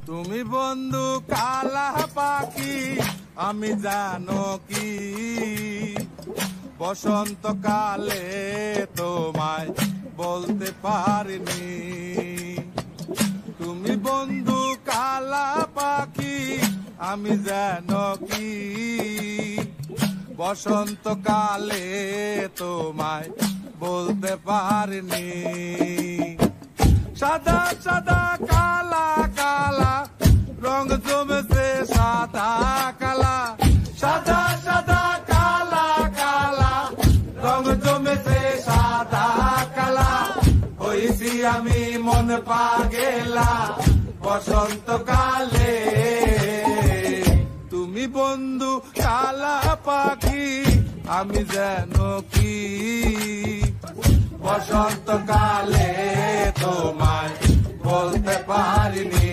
তুমি বন্ধু কালা পাখি আমি জানো কি বসন্তকালে তোমায় বলতে পারিনি। তুমি বন্ধু কালা পাখি আমি জানো কি বসন্তকালে তোমায় বলতে পারিনি। সাদা সাদা কালা কালা রং জমেছে সাদা কালা, সাদা সাদা কালা কালা রং জমেছে সাদা কালা। হইছি আমি মন পাগেলা বসন্তকালে। তুমি বন্ধু কালা পাখি আমি যেন কি বসন্তকালে তোমায় বলতে পারিনি।